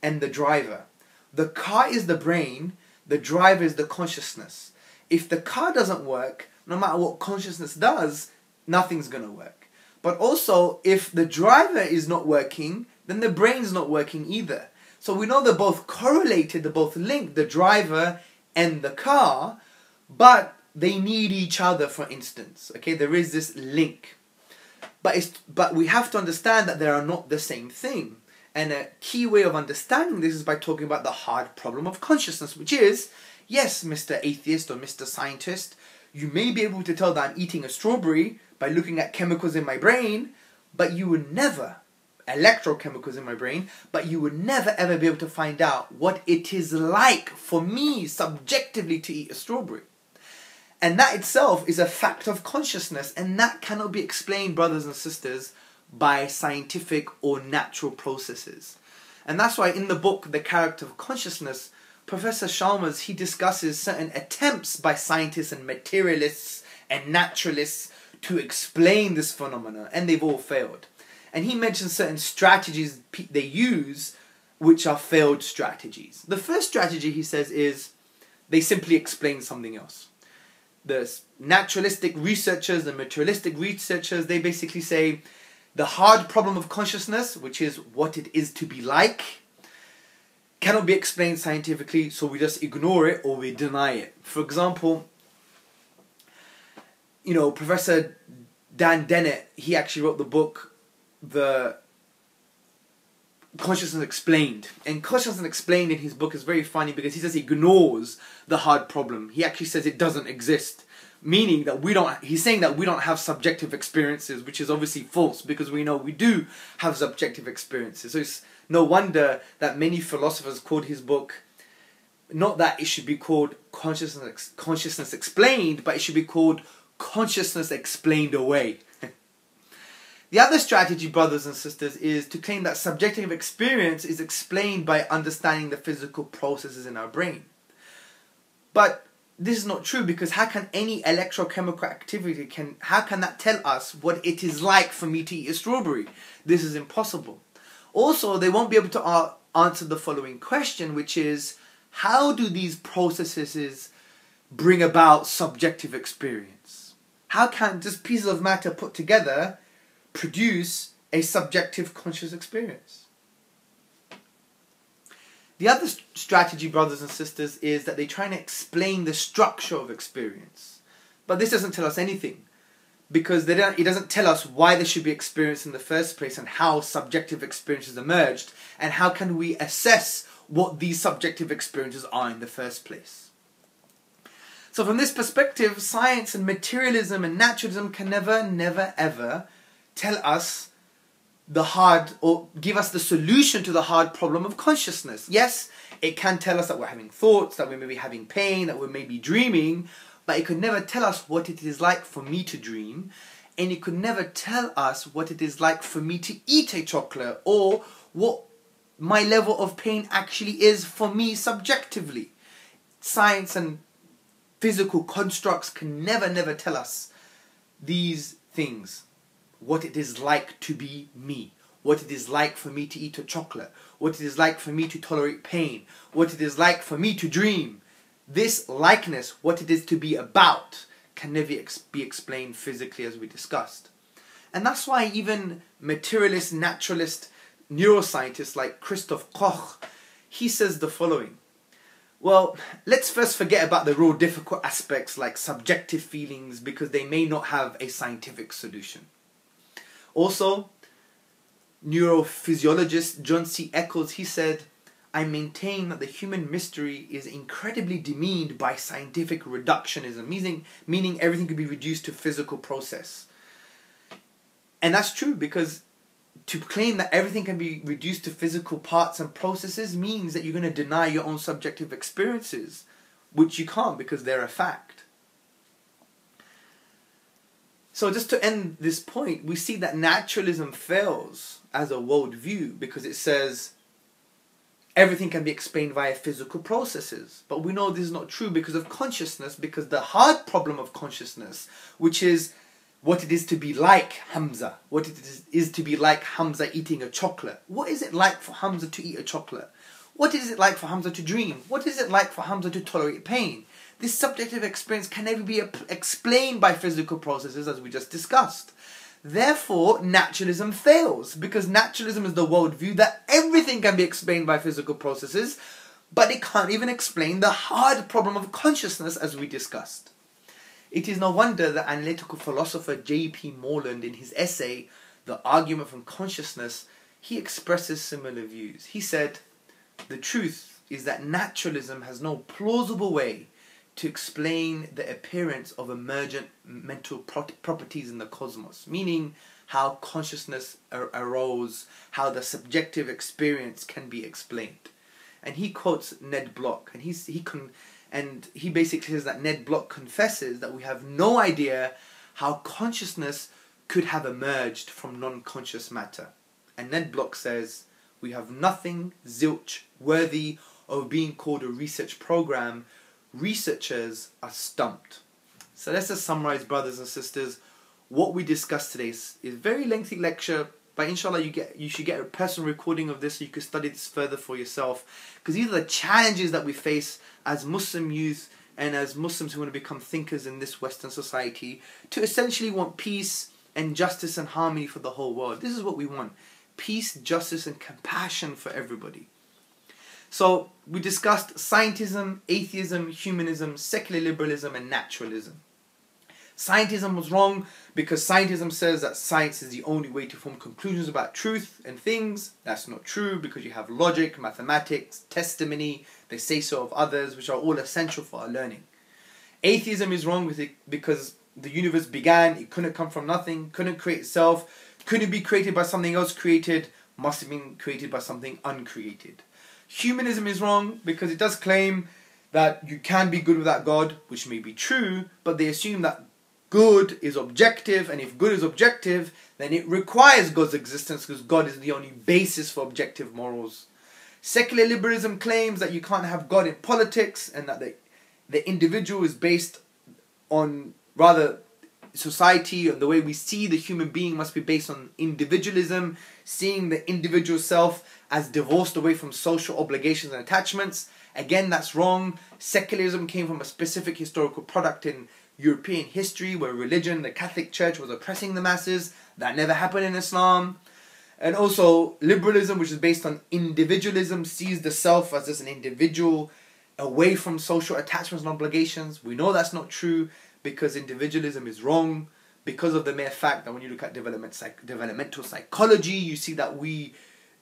and the driver. The car is the brain, the driver is the consciousness. If the car doesn't work, no matter what consciousness does, nothing's going to work. But also, if the driver is not working, then the brain's not working either. So we know they're both correlated, they're both linked, the driver and the car, but they need each other, for instance. Okay, there is this link. But we have to understand that they are not the same thing. And a key way of understanding this is by talking about the hard problem of consciousness, which is, yes, Mr. Atheist or Mr. Scientist, you may be able to tell that I'm eating a strawberry by looking at chemicals in my brain, but you would never, electrochemicals in my brain, but you would never ever be able to find out what it is like for me subjectively to eat a strawberry. And that itself is a fact of consciousness, and that cannot be explained, brothers and sisters, by scientific or natural processes. And that's why in the book, The Character of Consciousness, Professor Chalmers, he discusses certain attempts by scientists and materialists and naturalists to explain this phenomena, and they've all failed. And he mentions certain strategies they use, which are failed strategies. The first strategy, he says, is they simply explain something else. The naturalistic researchers, the materialistic researchers, they basically say the hard problem of consciousness, which is what it is to be like, cannot be explained scientifically, so we just ignore it or we deny it. For example, Professor Dan Dennett, he actually wrote the book, The Consciousness Explained. And Consciousness Explained in his book is very funny because he says he ignores the hard problem. He actually says it doesn't exist. Meaning that he's saying that we don't have subjective experiences, which is obviously false because we know we do have subjective experiences. So it's no wonder that many philosophers called his book, not that it should be called Consciousness Explained, but it should be called Consciousness Explained Away. The other strategy, brothers and sisters, is to claim that subjective experience is explained by understanding the physical processes in our brain. But this is not true, because how can any electrochemical activity, how can that tell us what it is like for me to eat a strawberry? This is impossible. Also, they won't be able to answer the following question, which is, how do these processes bring about subjective experience? How can just pieces of matter put together produce a subjective conscious experience? The other strategy, brothers and sisters, is that they try and explain the structure of experience. But this doesn't tell us anything, because it doesn't tell us why there should be experience in the first place and how subjective experiences emerged, and how can we assess what these subjective experiences are in the first place. So from this perspective, science and materialism and naturalism can never ever tell us or give us the solution to the hard problem of consciousness. Yes, it can tell us that we're having thoughts, that we may be having pain, that we may be dreaming, but it could never tell us what it is like for me to dream, and it could never tell us what it is like for me to eat a chocolate, or what my level of pain actually is for me subjectively. Science and physical constructs can never tell us these things. what it is like to be me, what it is like for me to eat a chocolate, what it is like for me to tolerate pain, what it is like for me to dream. This likeness, what it is to be about, can never be explained physically, as we discussed. And that's why even materialist, naturalist, neuroscientists like Christoph Koch, he says the following. Well, let's first forget about the real difficult aspects like subjective feelings, because they may not have a scientific solution. Also, neurophysiologist John C. Eccles, he said, I maintain that the human mystery is incredibly demeaned by scientific reductionism, meaning everything could be reduced to physical process. And that's true, because to claim that everything can be reduced to physical parts and processes means that you're going to deny your own subjective experiences, which you can't because they're a fact. So just to end this point, we see that naturalism fails as a worldview because it says everything can be explained via physical processes. But we know this is not true because of consciousness, because the hard problem of consciousness, which is what it is to be like Hamza, what it is to be like Hamza eating a chocolate. What is it like for Hamza to eat a chocolate? What is it like for Hamza to dream? What is it like for Hamza to tolerate pain? This subjective experience can never be explained by physical processes, as we just discussed. Therefore, naturalism fails, because naturalism is the worldview that everything can be explained by physical processes, but it can't even explain the hard problem of consciousness, as we discussed. It is no wonder that analytical philosopher J.P. Moreland, in his essay, The Argument from Consciousness, he expresses similar views. He said, the truth is that naturalism has no plausible way to explain the appearance of emergent mental properties in the cosmos, meaning how consciousness arose, how the subjective experience can be explained. And he quotes Ned Block, and he basically says that Ned Block confesses that we have no idea how consciousness could have emerged from non-conscious matter. And Ned Block says, we have nothing, zilch, worthy of being called a research program. Researchers are stumped. So let's just summarize, brothers and sisters. What we discussed today is a very lengthy lecture, but inshallah you should get a personal recording of this so you can study this further for yourself. Because these are the challenges that we face as Muslim youth and as Muslims who want to become thinkers in this Western society, to essentially want peace and justice and harmony for the whole world. This is what we want. Peace, justice and compassion for everybody. So we discussed scientism, atheism, humanism, secular liberalism and naturalism. Scientism was wrong because scientism says that science is the only way to form conclusions about truth and things. That's not true, because you have logic, mathematics, testimony, they say so of others, which are all essential for our learning. Atheism is wrong because the universe began, it couldn't come from nothing, couldn't create itself, couldn't be created by something else created, must have been created by something uncreated. Humanism is wrong because it does claim that you can be good without God, which may be true, but they assume that good is objective, and if good is objective, then it requires God's existence because God is the only basis for objective morals. Secular liberalism claims that you can't have God in politics, and that the individual is based on, rather, society and the way we see the human being must be based on individualism, seeing the individual self as divorced away from social obligations and attachments. Again, that's wrong. Secularism came from a specific historical product in European history where religion, the Catholic Church, was oppressing the masses. That never happened in Islam. And also liberalism, which is based on individualism, sees the self as just an individual away from social attachments and obligations. We know that's not true because individualism is wrong, because of the mere fact that when you look at developmental psychology, you see that we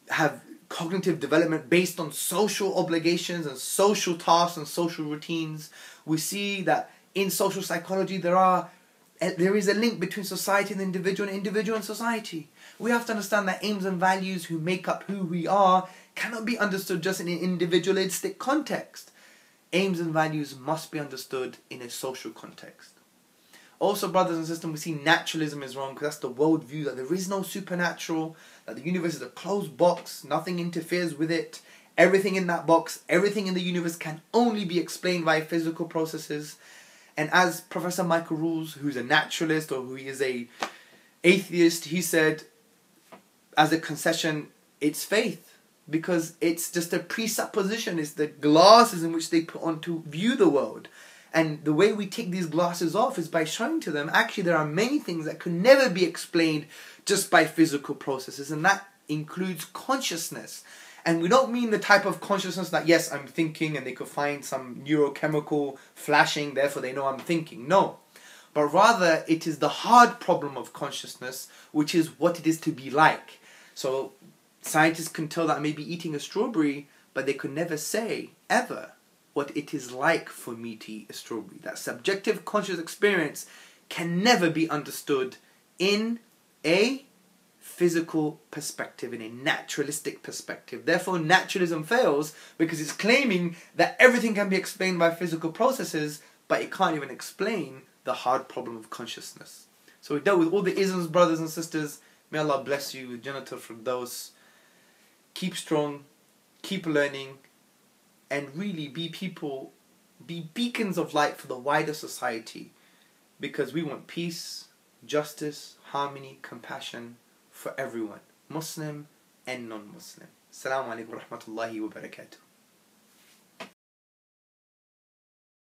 have cognitive development based on social obligations and social tasks and social routines. We see that in social psychology there is a link between society and the individual and society. We have to understand that aims and values who make up who we are cannot be understood just in an individualistic context. Aims and values must be understood in a social context. Also, brothers and sisters, we see naturalism is wrong because that's the worldview that there is no supernatural, that the universe is a closed box, nothing interferes with it. Everything in that box, everything in the universe can only be explained by physical processes. And as Professor Michael Rules, who's a naturalist or who is a atheist, he said, as a concession, it's faith, because it's just a presupposition. It's the glasses in which they put on to view the world. And the way we take these glasses off is by showing to them, actually, there are many things that could never be explained just by physical processes, and that includes consciousness. And we don't mean the type of consciousness that, yes, I'm thinking, and they could find some neurochemical flashing, therefore they know I'm thinking. No. But rather, it is the hard problem of consciousness, which is what it is to be like. So scientists can tell that I may be eating a strawberry, but they could never say, ever, what it is like for me to eat a strawberry. That subjective conscious experience can never be understood in a physical perspective, in a naturalistic perspective. Therefore, naturalism fails because it's claiming that everything can be explained by physical processes, but it can't even explain the hard problem of consciousness. So we dealt with all the isms, brothers and sisters. May Allah bless you with Jannatul Firdaus. Keep strong, keep learning, and really be beacons of light for the wider society, because we want peace, justice, harmony, compassion for everyone, Muslim and non-Muslim. Assalamu alaikum wa rahmatullahi wa barakatuh.